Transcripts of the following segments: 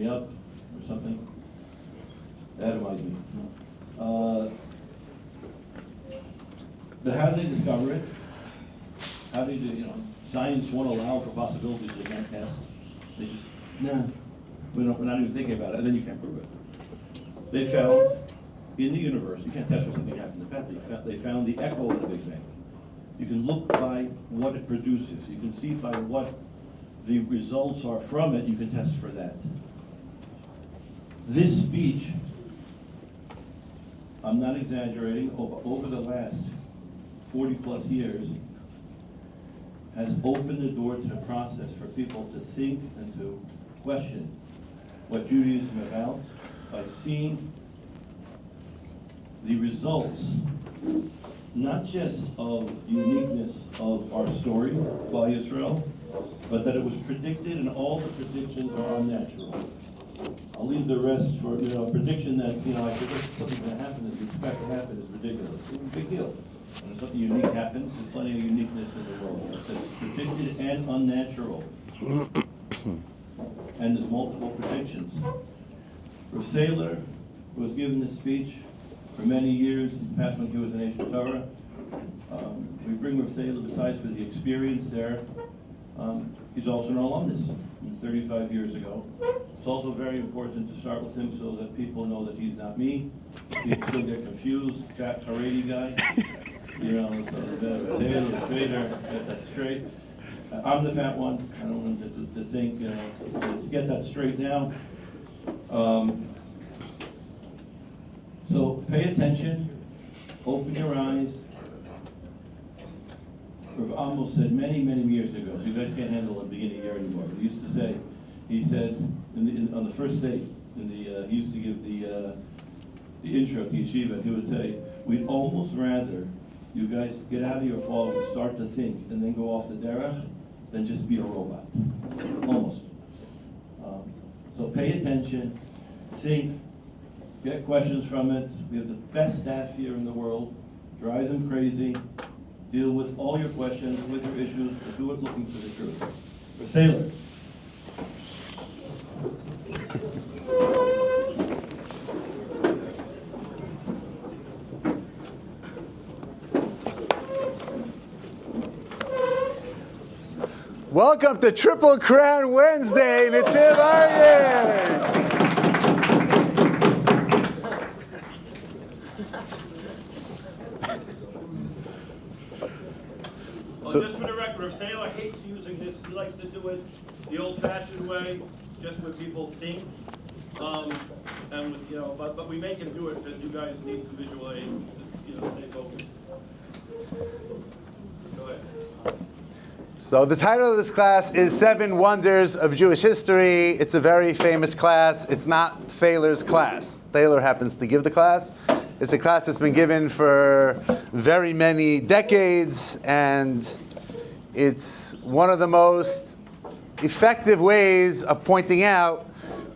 up or something. That reminds me. But how did they discover it? How do you do, science won't allow for possibilities they can't test. They just, we're not even thinking about it, and then you can't prove it. They found in the universe, you can't test for something happened in the past, they found the echo of the Big Bang. You can look by what it produces. You can see by what the results are from it, you can test for that. This speech, I'm not exaggerating, over the last 40 plus years, has opened the door to the process for people to think and to question what Judaism is about by seeing the results, not just of the uniqueness of our story, Klal Yisrael, but that it was predicted and all the predictions are unnatural. I'll leave the rest for, a prediction that's, I predict something's going to happen as you expect to happen is ridiculous. It's a big deal. When something unique happens, there's plenty of uniqueness in the world. It's predicted and unnatural. And there's multiple predictions. For Thaler, who was given this speech for many years, past when he was in Ancient Torah, we bring Rav Thaler, besides for the experience there, he's also an alumnus from 35 years ago. It's also very important to start with him so that people know that he's not me. People still get confused, fat Haredi guy. Thaler, straighter, get that straight. I'm the fat one. I don't want them to think, let's get that straight now. So pay attention, open your eyes. Rav Amos said many, many years ago, so you guys can't handle the beginning of the year anymore, but he used to say, he said, on the first day, he used to give the intro to yeshiva, and he would say, we'd almost rather you guys get out of your fog and start to think, and then go off the derech, than just be a robot. Almost. So pay attention, think, get questions from it. We have the best staff here in the world. Drive them crazy. Deal with all your questions, with your issues, but do it looking for the truth. For Thaler. Welcome to Triple Crown Wednesday, Nativ Aryeh. Well, just for the record, Thaler hates using this. He likes to do it the old-fashioned way, just where people think. And with, but we make him do it because you guys need some visual aids. Just, stay focused. Go ahead. So the title of this class is 7 Wonders of Jewish History. It's a very famous class. It's not Thaler's class. Thaler happens to give the class. It's a class that's been given for very many decades, and it's one of the most effective ways of pointing out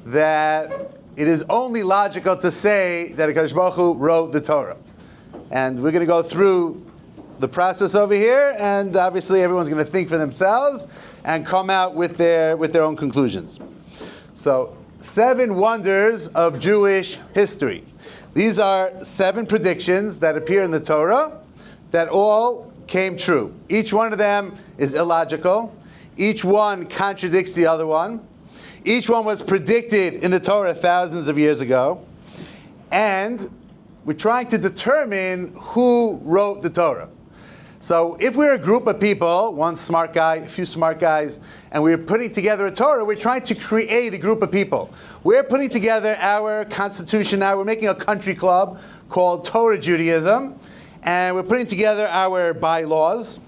that it is only logical to say that HaKadosh Baruch Hu wrote the Torah. And we're going to go through the process over here, and obviously everyone's going to think for themselves and come out with their own conclusions. So, 7 wonders of Jewish history. These are 7 predictions that appear in the Torah that all came true. Each one of them is illogical. Each one contradicts the other one. Each one was predicted in the Torah thousands of years ago. And we're trying to determine who wrote the Torah. So if we're a group of people, one smart guy, a few smart guys, and we're putting together a Torah, we're trying to create a group of people. We're putting together our constitution now. We're making a country club called Torah Judaism, and we're putting together our bylaws.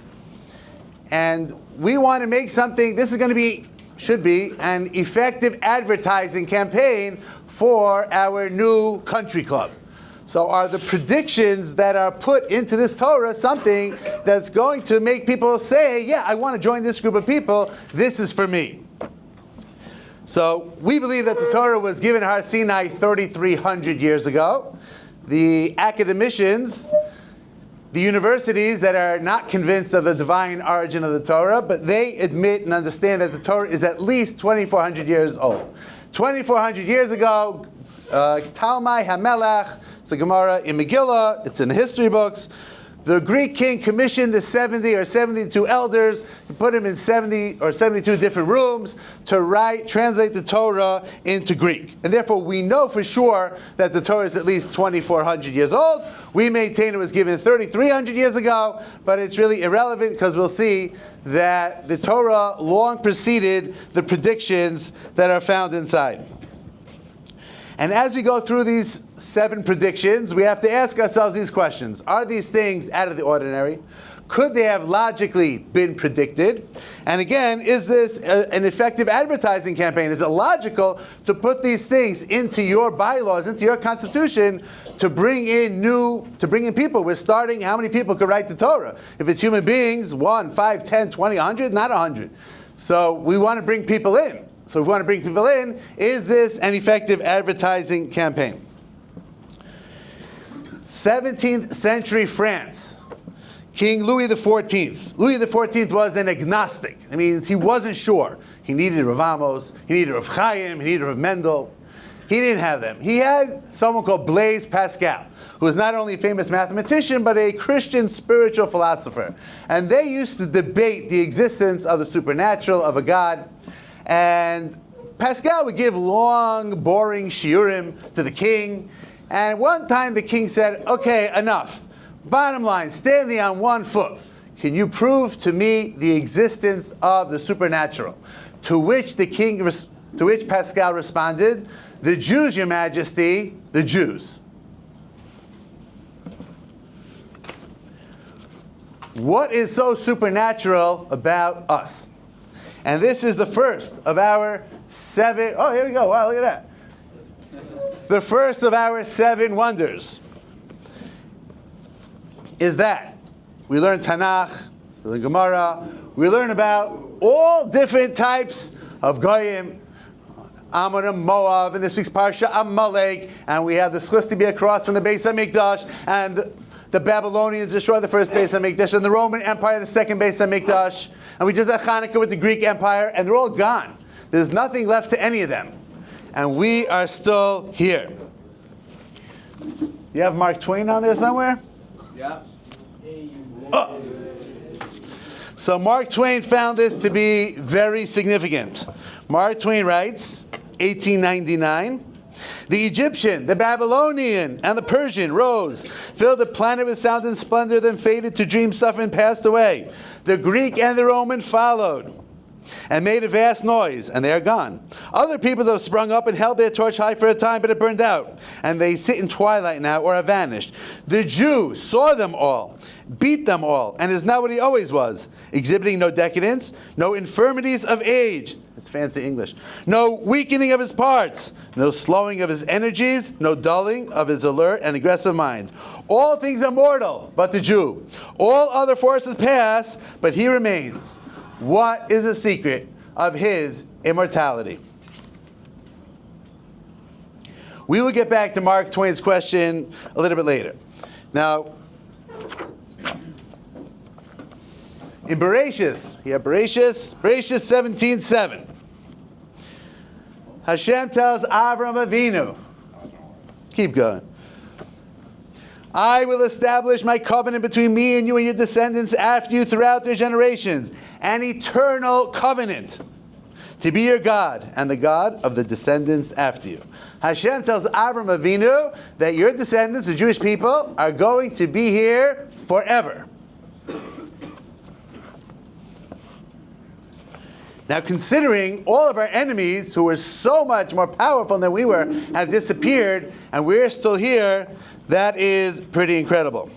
And we want to make something, this is going to be, should be, an effective advertising campaign for our new country club. So are the predictions that are put into this Torah something that's going to make people say, yeah, I want to join this group of people, this is for me. So we believe that the Torah was given at Har Sinai 3,300 years ago. The academicians, the universities that are not convinced of the divine origin of the Torah, but they admit and understand that the Torah is at least 2,400 years old. 2,400 years ago, Talmai HaMelech, it's a Gemara in Megillah, it's in the history books. The Greek king commissioned the 70 or 72 elders, he put them in 70 or 72 different rooms to translate the Torah into Greek. And therefore we know for sure that the Torah is at least 2,400 years old. We maintain it was given 3,300 years ago, but it's really irrelevant because we'll see that the Torah long preceded the predictions that are found inside. And as we go through these 7 predictions, we have to ask ourselves these questions. Are these things out of the ordinary? Could they have logically been predicted? And again, is this an effective advertising campaign? Is it logical to put these things into your bylaws, into your constitution, to bring in people? We're starting, how many people could write the Torah? If it's human beings, 1, 5, 10, 20, 100, not 100. So we want to bring people in. So if we want to bring people in, is this an effective advertising campaign? 17th century France, King Louis XIV. Louis XIV was an agnostic. That means he wasn't sure. He needed Rav Amos, he needed Rav Chaim, he needed Rav Mendel. He didn't have them. He had someone called Blaise Pascal, who was not only a famous mathematician, but a Christian spiritual philosopher. And they used to debate the existence of the supernatural, of a God. And Pascal would give long, boring shiurim to the king. And one time the king said, okay, enough. Bottom line, standing on one foot, can you prove to me the existence of the supernatural? To which Pascal responded, the Jews, your majesty, the Jews. What is so supernatural about us? And this is the first of our 7, oh, here we go, wow, look at that. The first of our 7 wonders is that we learn Tanakh, we learn Gemara, we learn about all different types of Goyim, Ammon and Moab, in this week's Parsha, Amalek, and we have the Schus to be across from the Beis HaMikdash, and the Babylonians destroyed the first Beis HaMikdash, and the Roman Empire the second Beis HaMikdash, and we just had Hanukkah with the Greek Empire, and they're all gone. There's nothing left to any of them. And we are still here. You have Mark Twain on there somewhere? Yeah. Oh. So Mark Twain found this to be very significant. Mark Twain writes, 1899, the Egyptian, the Babylonian, and the Persian rose, filled the planet with sound and splendor, then faded to dream stuff and passed away. The Greek and the Roman followed and made a vast noise, and they are gone. Other peoples have sprung up and held their torch high for a time, but it burned out, and they sit in twilight now or have vanished. The Jew saw them all, beat them all, and is now what he always was, exhibiting no decadence, no infirmities of age. That's fancy English. No weakening of his parts, no slowing of his energies, no dulling of his alert and aggressive mind. All things are mortal, but the Jew. All other forces pass, but he remains. What is the secret of his immortality? We will get back to Mark Twain's question a little bit later. Now, in Bereshis, Bereshis 17:7. Hashem tells Avram Avinu, keep going, I will establish my covenant between me and you and your descendants after you throughout their generations, an eternal covenant, to be your God and the God of the descendants after you. Hashem tells Avram Avinu that your descendants, the Jewish people, are going to be here forever. Now, considering all of our enemies, who were so much more powerful than we were, have disappeared, and we're still here, that is pretty incredible.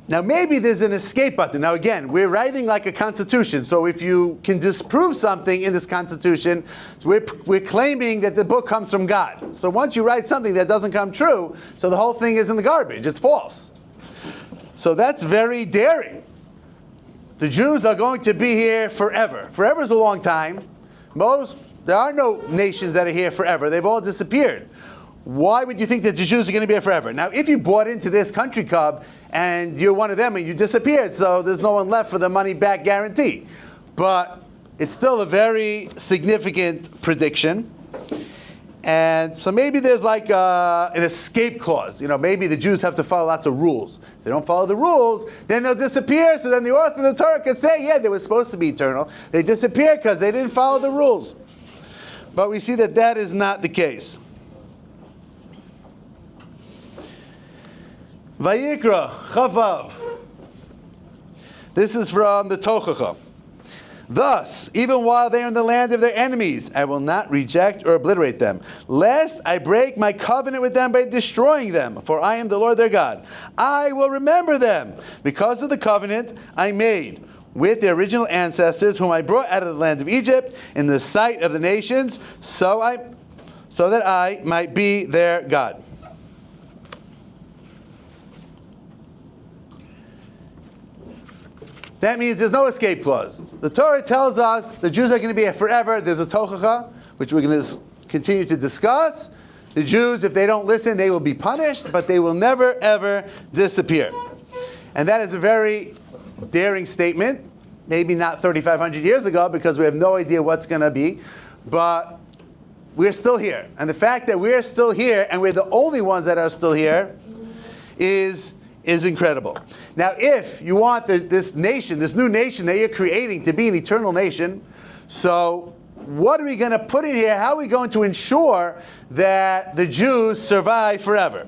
Now, maybe there's an escape button. Now, again, we're writing like a constitution, so if you can disprove something in this constitution, so we're claiming that the book comes from God. So once you write something that doesn't come true, so the whole thing is in the garbage, it's false. So that's very daring. The Jews are going to be here forever. Forever is a long time. There are no nations that are here forever. They've all disappeared. Why would you think that the Jews are going to be here forever? Now, if you bought into this country club and you're one of them and you disappeared, so there's no one left for the money back guarantee. But it's still a very significant prediction. And so maybe there's like an escape clause. Maybe the Jews have to follow lots of rules. If they don't follow the rules, then they'll disappear. So then the author of the Torah could say, yeah, they were supposed to be eternal. They disappeared because they didn't follow the rules. But we see that that is not the case. Vayikra, Chavav. This is from the Tochacha. Thus, even while they are in the land of their enemies, I will not reject or obliterate them, lest I break my covenant with them by destroying them, for I am the Lord their God. I will remember them because of the covenant I made with their original ancestors, whom I brought out of the land of Egypt in the sight of the nations, so that I might be their God. That means there's no escape clause. The Torah tells us the Jews are going to be here forever. There's a tochacha, which we're going to continue to discuss. The Jews, if they don't listen, they will be punished, but they will never, ever disappear. And that is a very daring statement. Maybe not 3,500 years ago, because we have no idea what's going to be. But we're still here. And the fact that we're still here, and we're the only ones that are still here, is incredible. Now, if you want this nation, this new nation that you're creating to be an eternal nation, so what are we going to put in here? How are we going to ensure that the Jews survive forever?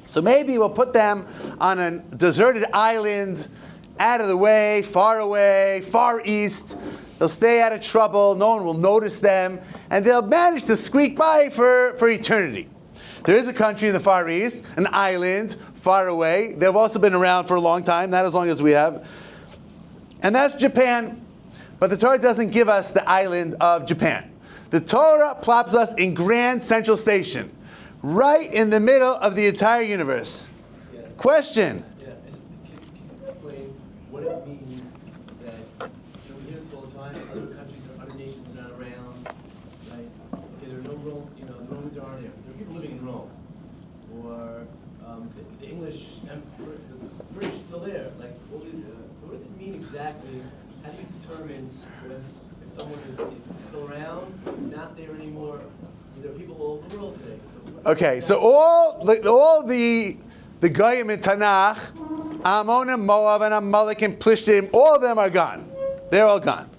So maybe we'll put them on a deserted island, out of the way, far east. They'll stay out of trouble. No one will notice them. And they'll manage to squeak by for eternity. There is a country in the Far East, an island, far away. They've also been around for a long time, not as long as we have. And that's Japan. But the Torah doesn't give us the island of Japan. The Torah plops us in Grand Central Station, right in the middle of the entire universe. Yeah. Question. Yeah, and can you explain what it means that, we hear this all the time, other countries or other nations are not around, right? Okay, there are no Rome, the Romans aren't here. There are people living in Rome. Or the English, the British still there. Like, all these, so what does it mean exactly? How do you determine if someone is still around, is not there anymore? There are people all over the world today. So Okay, so all the Goyim in Tanakh, Ammonim, Moab, and Amalek, and Plishtim, all of them are gone. They're all gone.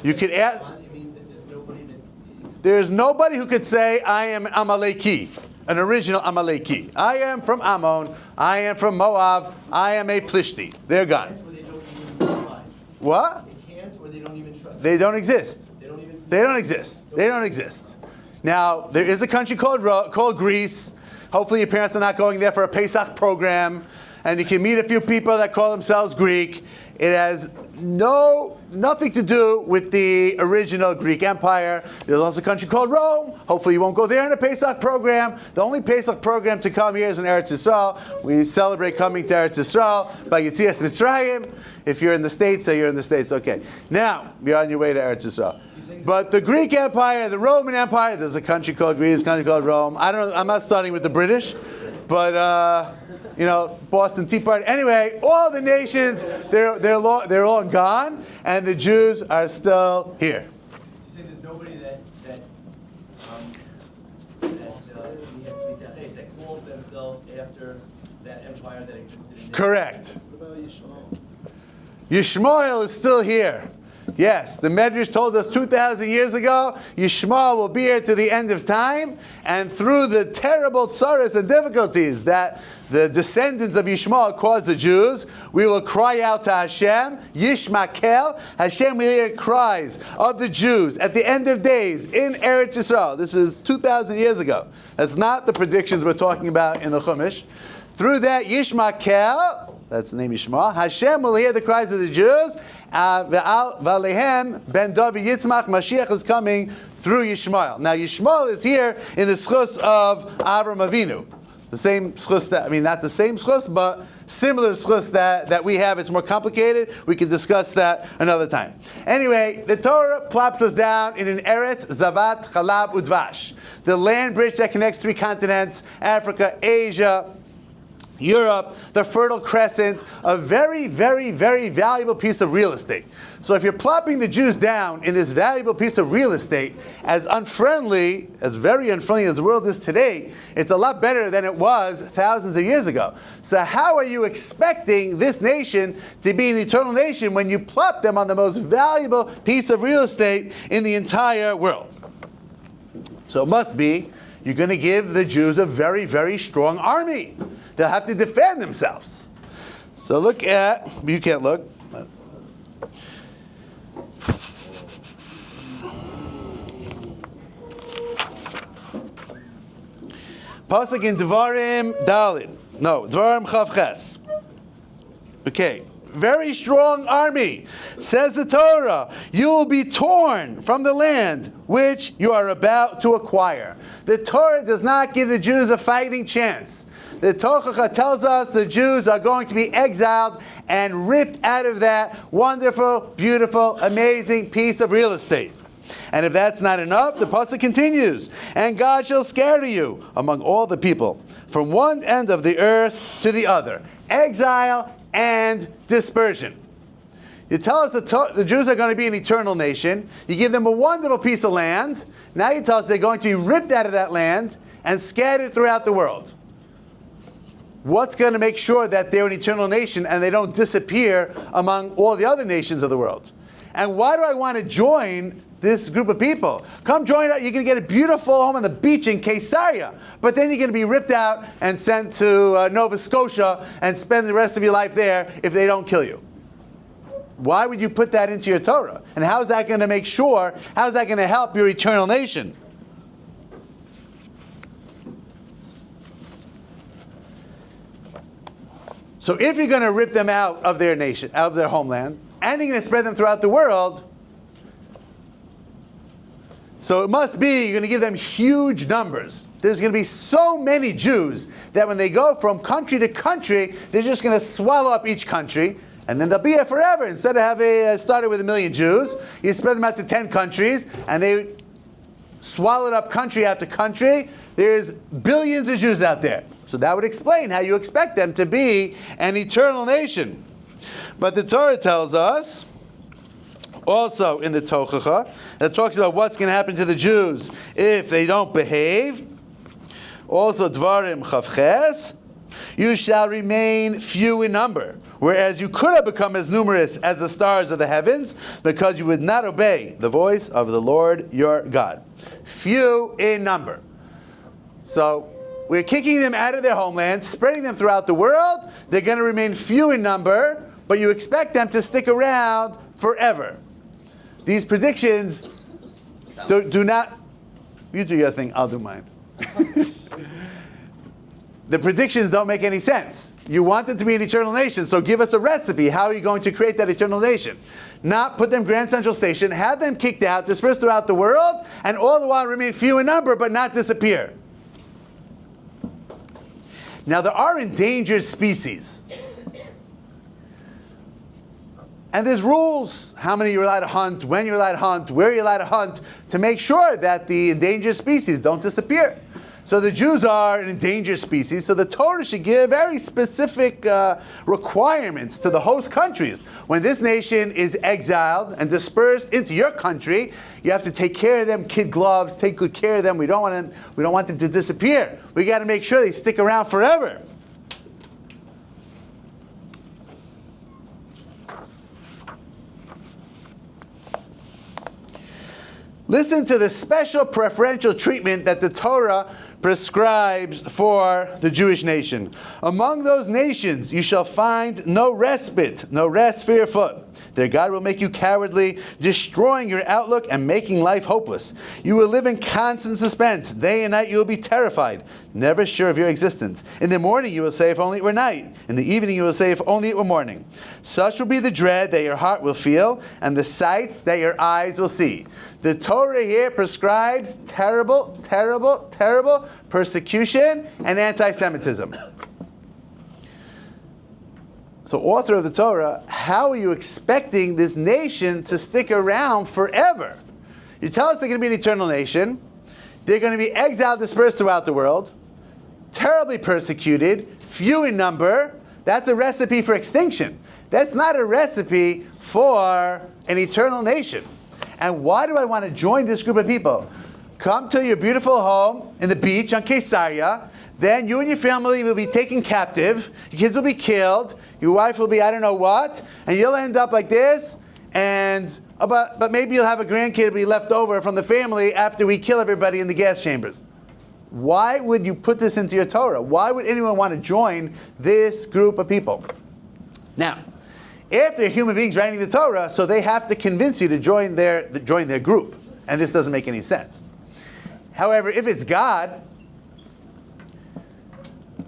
You could ask. it means that there's nobody that. There's nobody who could say, I am Amaleki, an original Amaleki. I am from Ammon. I am from Moab. I am a Plishti. They're gone. Or they don't even try. What? They can't, or they don't even try. They don't exist. They don't even. They don't exist. They don't exist. Now, there is a country called Greece. Hopefully your parents are not going there for a Pesach program. And you can meet a few people that call themselves Greek. It has nothing to do with the original Greek Empire. There's also a country called Rome. Hopefully you won't go there in a Pesach program. The only Pesach program to come here is in Eretz Yisrael. We celebrate coming to Eretz Yisrael by Yetzias Mitzrayim. If you're in the States, so you're in the States. Okay. Now, you're on your way to Eretz Yisrael. But the Greek Empire, the Roman Empire, there's a country called Greece, a country called Rome. I'm not starting with the British, but Boston Tea Party. Anyway, all the nations, they're all gone, and the Jews are still here. So you say there's nobody that calls themselves after that empire that existed in Correct. What about Yishmael? Yishmael is still here. Yes, the Medrash told us 2,000 years ago, Yishmael will be here to the end of time, and through the terrible tsaras and difficulties that the descendants of Yishmael caused the Jews, we will cry out to Hashem, Yishmakel. Hashem will hear cries of the Jews at the end of days in Eretz Yisrael. This is 2,000 years ago. That's not the predictions we're talking about in the Chumash. Through that Yishmakel, that's the name Yishmael, Hashem will hear the cries of the Jews. Valehem ben David Yitzmak, Mashiach is coming through Yishmael. Now Yishmael is here in the schus of Avram Avinu. The same schus not the same schus, but similar schus that we have. It's more complicated. We can discuss that another time. Anyway, the Torah plops us down in an Eretz Zavat Chalav Udvash, the land bridge that connects three continents, Africa, Asia, Europe, the Fertile Crescent, a very, very, very valuable piece of real estate. So if you're plopping the Jews down in this valuable piece of real estate, as very unfriendly as the world is today, it's a lot better than it was thousands of years ago. So how are you expecting this nation to be an eternal nation when you plop them on the most valuable piece of real estate in the entire world? So it must be you're going to give the Jews a very, very strong army. They'll have to defend themselves. So look at, you can't look. Pasuk in Dvarim Dalid. No, Dvarim Chav Ches. Okay. Very strong army. Says the Torah, you will be torn from the land which you are about to acquire. The Torah does not give the Jews a fighting chance. The Torah tells us the Jews are going to be exiled and ripped out of that wonderful, beautiful, amazing piece of real estate. And if that's not enough, the pasuk continues, and God shall scatter you among all the people, from one end of the earth to the other. Exile and dispersion. You tell us the Jews are going to be an eternal nation. You give them a wonderful piece of land. Now you tell us they're going to be ripped out of that land and scattered throughout the world. What's going to make sure that they're an eternal nation and they don't disappear among all the other nations of the world? And why do I want to join this group of people? Come join us. You're going to get a beautiful home on the beach in Caesarea, but then you're going to be ripped out and sent to Nova Scotia and spend the rest of your life there if they don't kill you. Why would you put that into your Torah? And how is that going to make sure, how is that going to help your eternal nation? So if you're going to rip them out of their nation, out of their homeland, and you're going to spread them throughout the world, so it must be you're going to give them huge numbers. There's going to be so many Jews that when they go from country to country, they're just going to swallow up each country, and then they'll be here forever. Instead of having started with 1 million Jews, you spread them out to 10 countries, and they swallowed up country after country. There's billions of Jews out there. So that would explain how you expect them to be an eternal nation. But the Torah tells us, also in the Tochacha, that talks about what's going to happen to the Jews if they don't behave. Also, Dvarim Chav Ches, you shall remain few in number, whereas you could have become as numerous as the stars of the heavens, because you would not obey the voice of the Lord your God. Few in number. So, we're kicking them out of their homeland, spreading them throughout the world. They're going to remain few in number, but you expect them to stick around forever. These predictions do not... You do your thing, I'll do mine. The predictions don't make any sense. You want them to be an eternal nation, so give us a recipe. How are you going to create that eternal nation? Not put them Grand Central Station, have them kicked out, dispersed throughout the world, and all the while remain few in number, but not disappear. Now, there are endangered species. And there's rules, how many you're allowed to hunt, when you're allowed to hunt, where you're allowed to hunt, to make sure that the endangered species don't disappear. So the Jews are an endangered species, so the Torah should give very specific requirements to the host countries. When this nation is exiled and dispersed into your country, you have to take care of them, kid gloves, take good care of them. We don't want them to disappear. We got to make sure they stick around forever. Listen to the special preferential treatment that the Torah prescribes for the Jewish nation. Among those nations you shall find no respite, no rest for your foot. Their God will make you cowardly, destroying your outlook and making life hopeless. You will live in constant suspense. Day and night you will be terrified, never sure of your existence. In the morning you will say, if only it were night. In the evening you will say, if only it were morning. Such will be the dread that your heart will feel, and the sights that your eyes will see. The Torah here prescribes terrible, terrible, terrible persecution and anti-Semitism. So, author of the Torah, how are you expecting this nation to stick around forever? You tell us they're going to be an eternal nation. They're going to be exiled, dispersed throughout the world. terribly persecuted, few in number. That's a recipe for extinction. That's not a recipe for an eternal nation. And why do I want to join this group of people? Come to your beautiful home in the beach on Caesarea. Then you and your family will be taken captive. Your kids will be killed. Your wife will be I don't know what. And you'll end up like this. And but maybe you'll have a grandkid be left over from the family after we kill everybody in the gas chambers. Why would you put this into your Torah? Why would anyone want to join this group of people? Now, if they're human beings writing the Torah, so they have to convince you to join their group. And this doesn't make any sense. However, if it's God,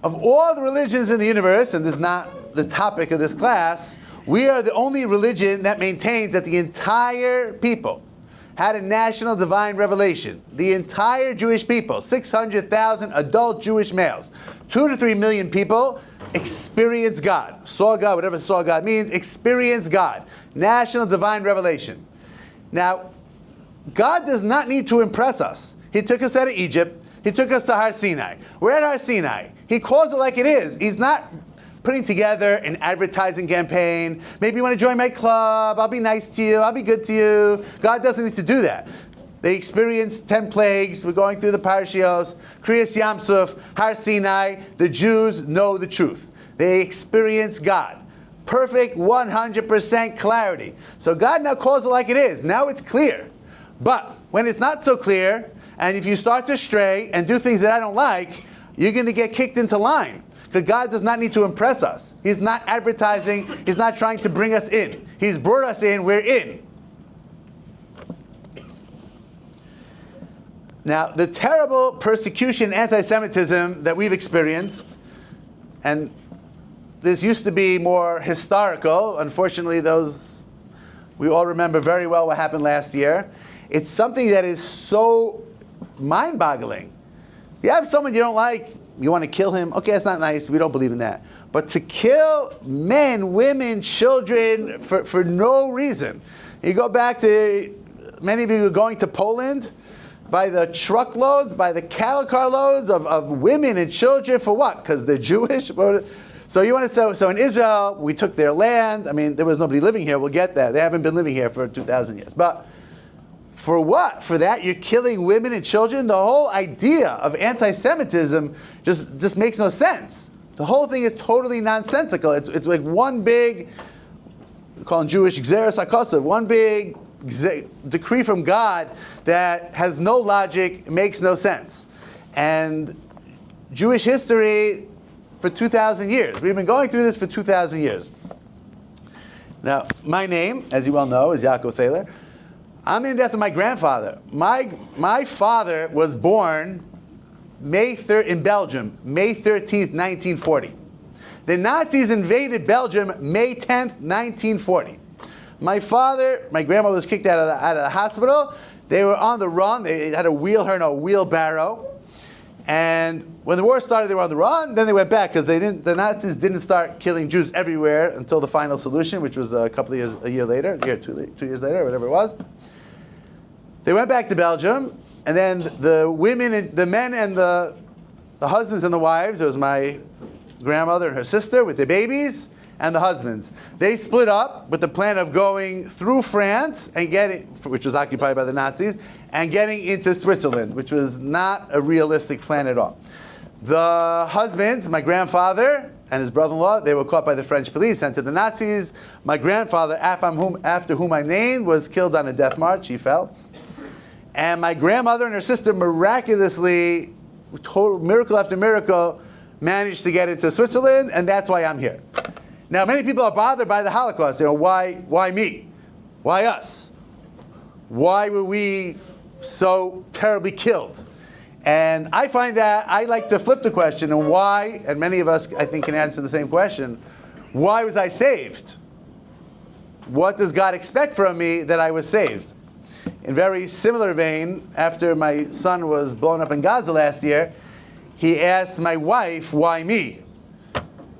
of all the religions in the universe, and this is not the topic of this class, we are the only religion that maintains that the entire people had a national divine revelation. The entire Jewish people, 600,000 adult Jewish males, 2 to 3 million people experienced God. Saw God, whatever saw God means, experienced God. National divine revelation. Now, God does not need to impress us. He took us out of Egypt. He took us to Har Sinai. We're at Har Sinai. He calls it like it is. He's not putting together an advertising campaign. Maybe you want to join my club. I'll be nice to you. I'll be good to you. God doesn't need to do that. They experienced 10 plagues. We're going through the parashios. Kriyas Yamsuf, Har Sinai. The Jews know the truth. They experience God. Perfect 100% clarity. So God now calls it like it is. Now it's clear. But when it's not so clear, and if you start to stray and do things that I don't like, you're going to get kicked into line. Because God does not need to impress us. He's not advertising. He's not trying to bring us in. He's brought us in. We're in. Now, the terrible persecution, anti-Semitism that we've experienced, and this used to be more historical. Unfortunately, we all remember very well what happened last year. It's something that is so mind-boggling. You have someone you don't like, you want to kill him, okay, that's not nice, we don't believe in that. But to kill men, women, children for no reason. You go back to, many of you are going to Poland, by the truckloads, by the cattle car loads of women and children for what? Because they're Jewish? So you want to say, so in Israel, we took their land. I mean, there was nobody living here, we'll get that. They haven't been living here for 2,000 years. But for what? For that you're killing women and children? The whole idea of anti-Semitism just makes no sense. The whole thing is totally nonsensical. It's like one big, we call it Jewish Gzeres HaKosov, one big decree from God that has no logic, makes no sense. And Jewish history for 2,000 years. We've been going through this for 2,000 years. Now, my name, as you well know, is Yaakov Thaler. I'm named after my grandfather. My father was born in Belgium, May 13th, 1940. The Nazis invaded Belgium May 10th, 1940. My grandmother was kicked out of the hospital. They were on the run. They had to wheel her in a wheelbarrow. And when the war started, they were on the run. Then they went back because the Nazis didn't start killing Jews everywhere until the final solution, which was a year later, 2 years later, whatever it was. They went back to Belgium, and then the men and the husbands and the wives, it was my grandmother and her sister with their babies, and the husbands. They split up with the plan of going through France and which was occupied by the Nazis, and getting into Switzerland, which was not a realistic plan at all. The husbands, my grandfather and his brother-in-law, they were caught by the French police, sent to the Nazis. My grandfather, after whom I'm named, was killed on a death march. He fell. And my grandmother and her sister miraculously, miracle after miracle, managed to get into Switzerland, and that's why I'm here. Now, many people are bothered by the Holocaust. Why me? Why us? Why were we so terribly killed? And I find that I like to flip the question, and why, and many of us, I think, can answer the same question. Why was I saved? What does God expect from me that I was saved? In very similar vein, after my son was blown up in Gaza last year, he asked my wife, why me?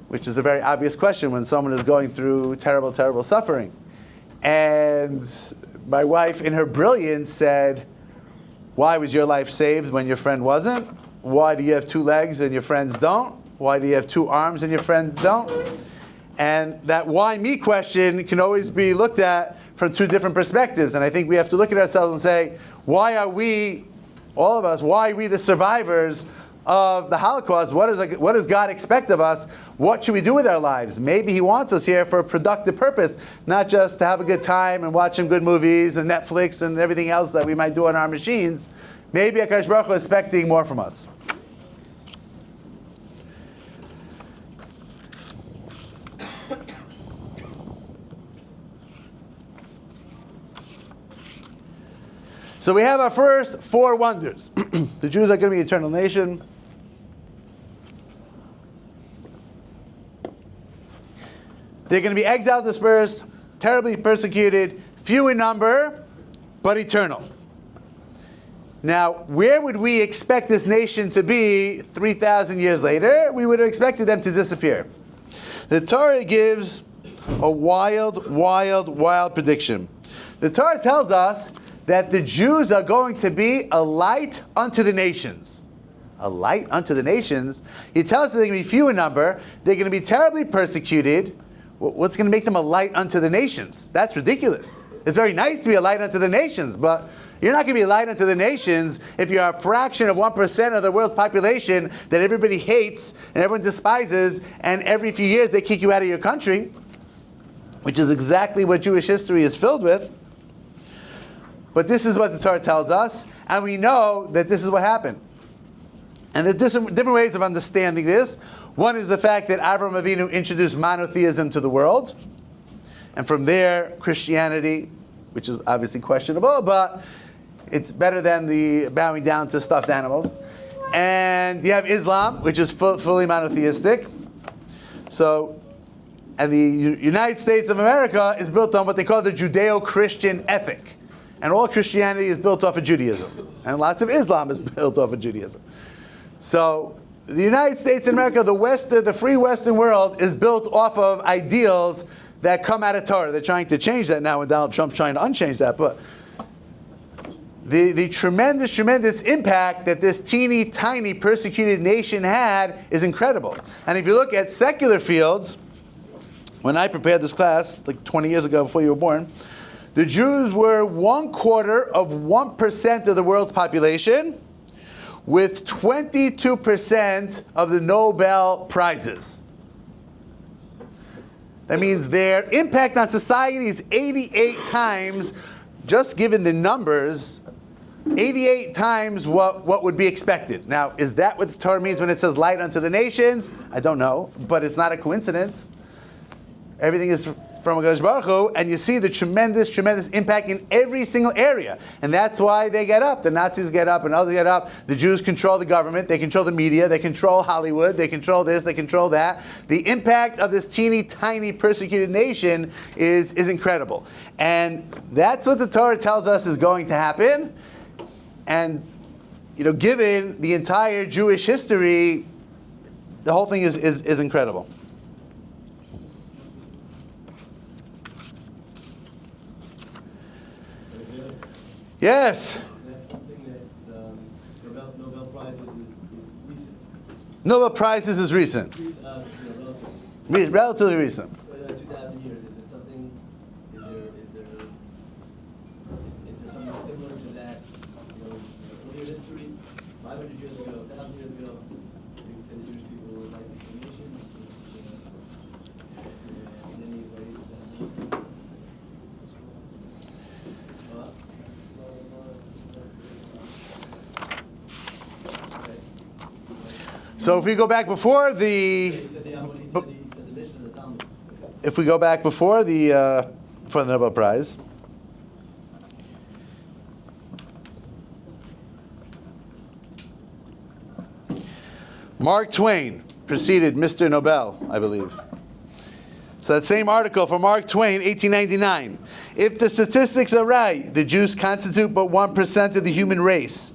Which is a very obvious question when someone is going through terrible, terrible suffering. And my wife, in her brilliance, said, why was your life saved when your friend wasn't? Why do you have two legs and your friends don't? Why do you have two arms and your friends don't? And that why me question can always be looked at from two different perspectives. And I think we have to look at ourselves and say, why are we, all of us, why are we the survivors of the Holocaust? What does God expect of us? What should we do with our lives? Maybe He wants us here for a productive purpose, not just to have a good time and watch some good movies and Netflix and everything else that we might do on our machines. Maybe HaKadosh Baruch Hu is expecting more from us. So we have our first four wonders. The Jews are going to be an eternal nation. They're going to be exiled, dispersed, terribly persecuted, few in number, but eternal. Now, where would we expect this nation to be 3,000 years later? We would have expected them to disappear. The Torah gives a wild, wild, wild prediction. The Torah tells us that the Jews are going to be a light unto the nations. A light unto the nations. He tells us they're going to be few in number. They're going to be terribly persecuted. What's going to make them a light unto the nations? That's ridiculous. It's very nice to be a light unto the nations, but you're not going to be a light unto the nations if you're a fraction of 1% of the world's population that everybody hates and everyone despises, and every few years they kick you out of your country, which is exactly what Jewish history is filled with. But this is what the Torah tells us, and we know that this is what happened. And there's different ways of understanding this. One is the fact that Avraham Avinu introduced monotheism to the world, and from there, Christianity, which is obviously questionable, but it's better than the bowing down to stuffed animals. And you have Islam, which is fully monotheistic. So, and the United States of America is built on what they call the Judeo-Christian ethic. And all Christianity is built off of Judaism. And lots of Islam is built off of Judaism. So the United States of America, the free Western world, is built off of ideals that come out of Torah. They're trying to change that now, and Donald Trump's trying to unchange that. But the tremendous, tremendous impact that this teeny, tiny, persecuted nation had is incredible. And if you look at secular fields, when I prepared this class, like 20 years ago before you were born, the Jews were 1/4% of the world's population, with 22% of the Nobel Prizes. That means their impact on society is 88 times, just given the numbers, 88 times what would be expected. Now, is that what the Torah means when it says light unto the nations? I don't know, but it's not a coincidence. Everything is from HaKadosh Baruch Hu, and you see the tremendous, tremendous impact in every single area. And that's why they get up. The Nazis get up and others get up. The Jews control the government. They control the media. They control Hollywood. They control this. They control that. The impact of this teeny, tiny, persecuted nation is incredible. And that's what the Torah tells us is going to happen. And, given the entire Jewish history, the whole thing is incredible. Yes. That's something that Nobel Prizes is recent. Nobel Prizes is recent. Relatively recent. 2,000 years. Is it something? Is there something similar to that? Earlier history, 500 years ago, 1,000 years ago, you could say the Jewish people were like the nation. In any way, So if we go back before if we go back before the Nobel Prize, Mark Twain preceded Mr. Nobel, I believe. So that same article from Mark Twain, 1899. If the statistics are right, the Jews constitute but 1% of the human race.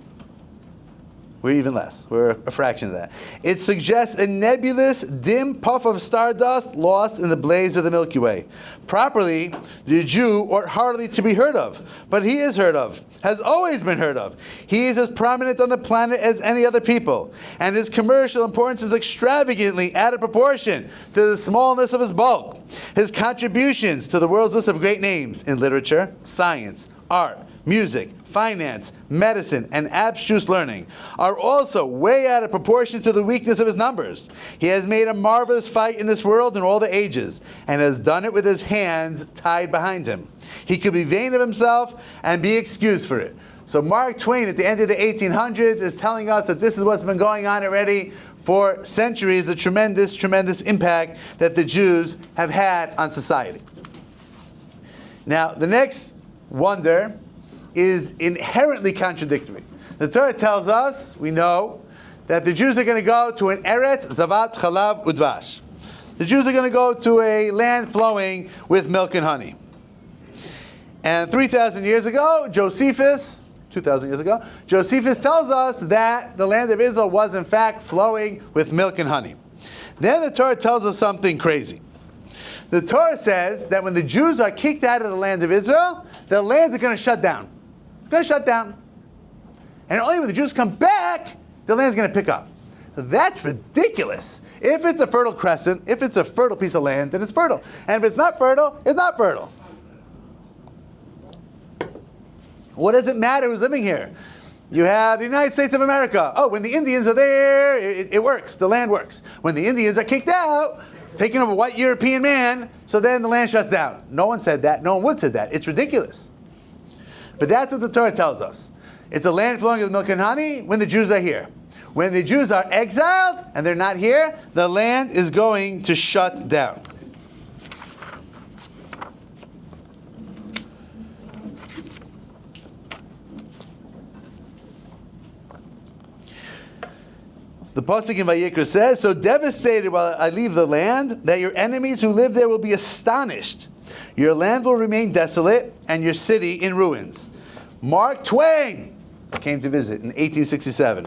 We're even less. We're a fraction of that. It suggests a nebulous, dim puff of stardust lost in the blaze of the Milky Way. Properly, the Jew ought hardly to be heard of, but he is heard of, has always been heard of. He is as prominent on the planet as any other people, and his commercial importance is extravagantly out of proportion to the smallness of his bulk. His contributions to the world's list of great names in literature, science, art, music, finance, medicine, and abstruse learning are also way out of proportion to the weakness of his numbers. He has made a marvelous fight in this world in all the ages, and has done it with his hands tied behind him. He could be vain of himself and be excused for it. So Mark Twain at the end of the 1800s is telling us that this is what's been going on already for centuries, the tremendous, tremendous impact that the Jews have had on society. Now, the next wonder is inherently contradictory. The Torah tells us, we know, that the Jews are going to go to an Eretz Zavat Chalav Udvash. The Jews are going to go to a land flowing with milk and honey. And 3,000 years ago, Josephus, 2,000 years ago, Josephus tells us that the land of Israel was in fact flowing with milk and honey. Then the Torah tells us something crazy. The Torah says that when the Jews are kicked out of the land of Israel, the land is going to shut down. It's going to shut down. And only when the Jews come back, the land's going to pick up. That's ridiculous. If it's a fertile crescent, if it's a fertile piece of land, then it's fertile. And if it's not fertile, it's not fertile. What does it matter who's living here? You have the United States of America. Oh, when the Indians are there, it works. The land works. When the Indians are kicked out, taken over a white European man, so then the land shuts down. No one said that. No one would say that. It's ridiculous. But that's what the Torah tells us. It's a land flowing with milk and honey when the Jews are here. When the Jews are exiled and they're not here, the land is going to shut down. The pasuk in Vayikra says, "So devastated while I leave the land, that your enemies who live there will be astonished. Your land will remain desolate, and your city in ruins." Mark Twain came to visit in 1867.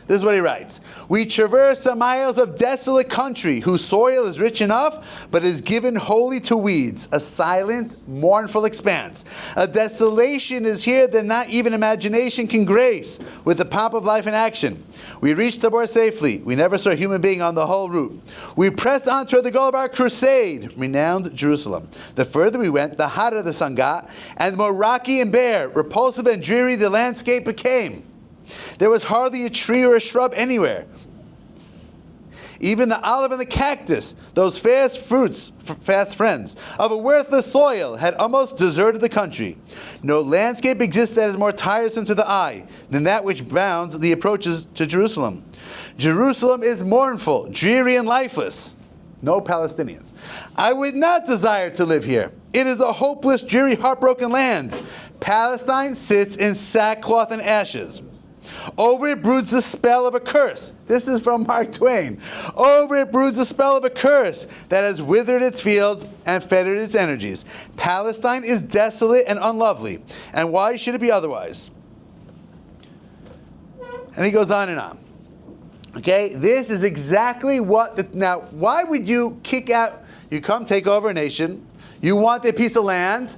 This is what he writes. "We traverse some miles of desolate country whose soil is rich enough, but is given wholly to weeds, a silent, mournful expanse. A desolation is here that not even imagination can grace with the pomp of life and action. We reached Tabor safely. We never saw a human being on the whole route. We pressed on toward the goal of our crusade, renowned Jerusalem. The further we went, the hotter the sun got, and the more rocky and bare, repulsive and dreary the landscape became. There was hardly a tree or a shrub anywhere. Even the olive and the cactus, those fast friends of a worthless soil, had almost deserted the country. No landscape exists that is more tiresome to the eye than that which bounds the approaches to Jerusalem. Jerusalem is mournful, dreary, and lifeless. No Palestinians. I would not desire to live here. It is a hopeless, dreary, heartbroken land. Palestine sits in sackcloth and ashes. Over it broods the spell of a curse." This is from Mark Twain. "Over it broods the spell of a curse that has withered its fields and fettered its energies. Palestine is desolate and unlovely. And why should it be otherwise?" And he goes on and on. Okay, this is exactly what... Now, why would you kick out... You come take over a nation. You want a piece of land.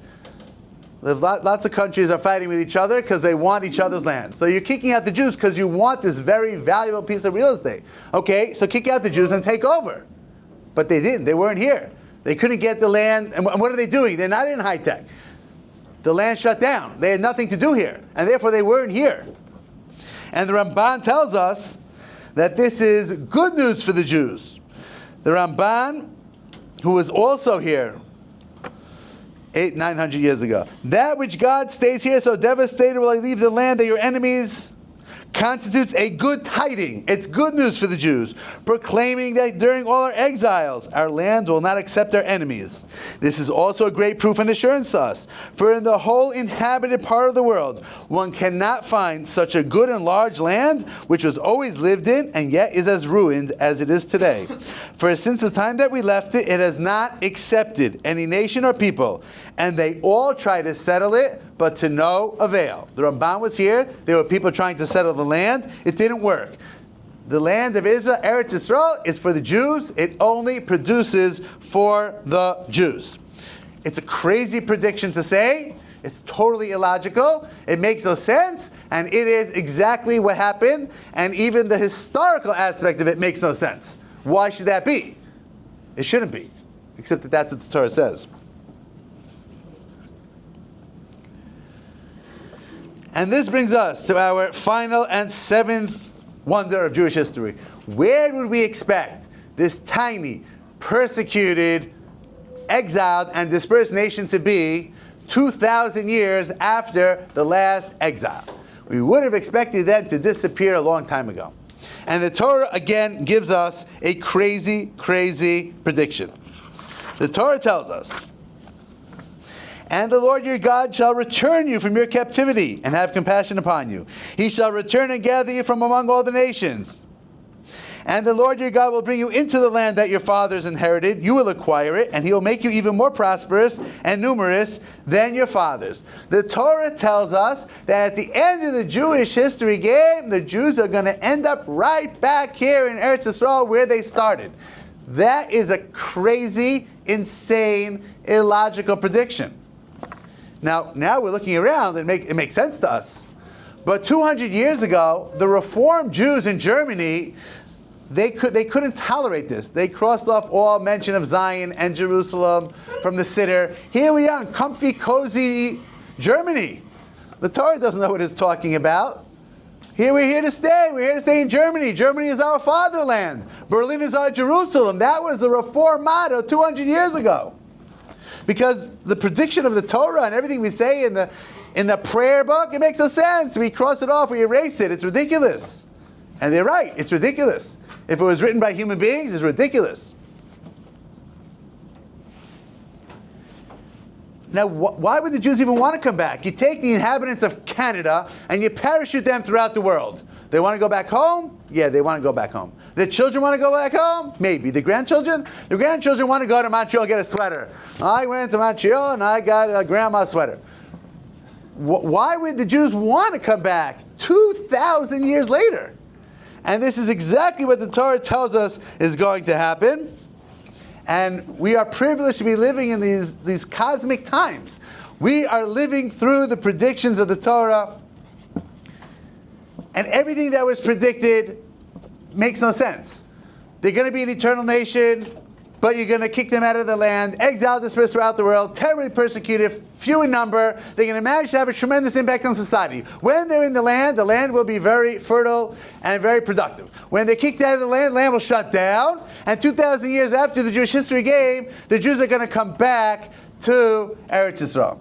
Lots of countries are fighting with each other because they want each other's land. So you're kicking out the Jews because you want this very valuable piece of real estate. Okay, so kick out the Jews and take over. But they didn't. They weren't here. They couldn't get the land. And what are they doing? They're not in high tech. The land shut down. They had nothing to do here. And therefore they weren't here. And the Ramban tells us that this is good news for the Jews. The Ramban, who was also here 900 years ago. "That which God stays here so devastated will I leave the land that your enemies constitutes a good tiding." It's good news for the Jews, proclaiming that during all our exiles, our land will not accept our enemies. This is also a great proof and assurance to us, for in the whole inhabited part of the world, one cannot find such a good and large land, which was always lived in, and yet is as ruined as it is today. For since the time that we left it, it has not accepted any nation or people, and they all try to settle it, but to no avail. The Ramban was here. There were people trying to settle the land. It didn't work. The land of Israel, Eretz Yisrael, is for the Jews. It only produces for the Jews. It's a crazy prediction to say. It's totally illogical. It makes no sense. And it is exactly what happened. And even the historical aspect of it makes no sense. Why should that be? It shouldn't be. Except that that's what the Torah says. And this brings us to our final and seventh wonder of Jewish history. Where would we expect this tiny, persecuted, exiled, and dispersed nation to be 2,000 years after the last exile? We would have expected them to disappear a long time ago. And the Torah again gives us a crazy, crazy prediction. The Torah tells us, "And the Lord your God shall return you from your captivity and have compassion upon you. He shall return and gather you from among all the nations. And the Lord your God will bring you into the land that your fathers inherited. You will acquire it, and he will make you even more prosperous and numerous than your fathers." The Torah tells us that at the end of the Jewish history game, the Jews are going to end up right back here in Eretz Yisrael where they started. That is a crazy, insane, illogical prediction. Now we're looking around and it makes sense to us. But 200 years ago, the Reformed Jews in Germany, they couldn't tolerate this. They crossed off all mention of Zion and Jerusalem from the Siddur. Here we are in comfy, cozy Germany. The Torah doesn't know what it's talking about. We're here to stay. We're here to stay in Germany. Germany is our fatherland. Berlin is our Jerusalem. That was the Reform motto 200 years ago. Because the prediction of the Torah and everything we say in the prayer book, it makes no sense. We cross it off, we erase it. It's ridiculous. And they're right. It's ridiculous. If it was written by human beings, it's ridiculous. Now, why would the Jews even want to come back? You take the inhabitants of Canada and you parachute them throughout the world. They want to go back home? Yeah, they want to go back home. The children want to go back home? Maybe. The grandchildren? The grandchildren want to go to Montreal and get a sweater. I went to Montreal and I got a grandma's sweater. Why would the Jews want to come back 2,000 years later? And this is exactly what the Torah tells us is going to happen. And we are privileged to be living in these cosmic times. We are living through the predictions of the Torah. And everything that was predicted makes no sense. They're going to be an eternal nation, but you're going to kick them out of the land, exiled, dispersed throughout the world, terribly persecuted, few in number. They're going to manage to have a tremendous impact on society. When they're in the land will be very fertile and very productive. When they're kicked out of the land will shut down. And 2,000 years after the Jewish history game, the Jews are going to come back to Eretz Yisrael.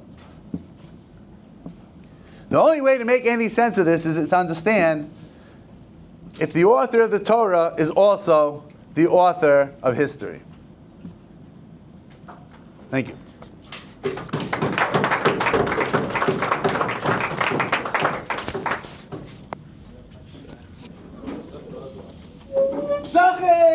The only way to make any sense of this is to understand if the author of the Torah is also the author of history. Thank you. Sachet!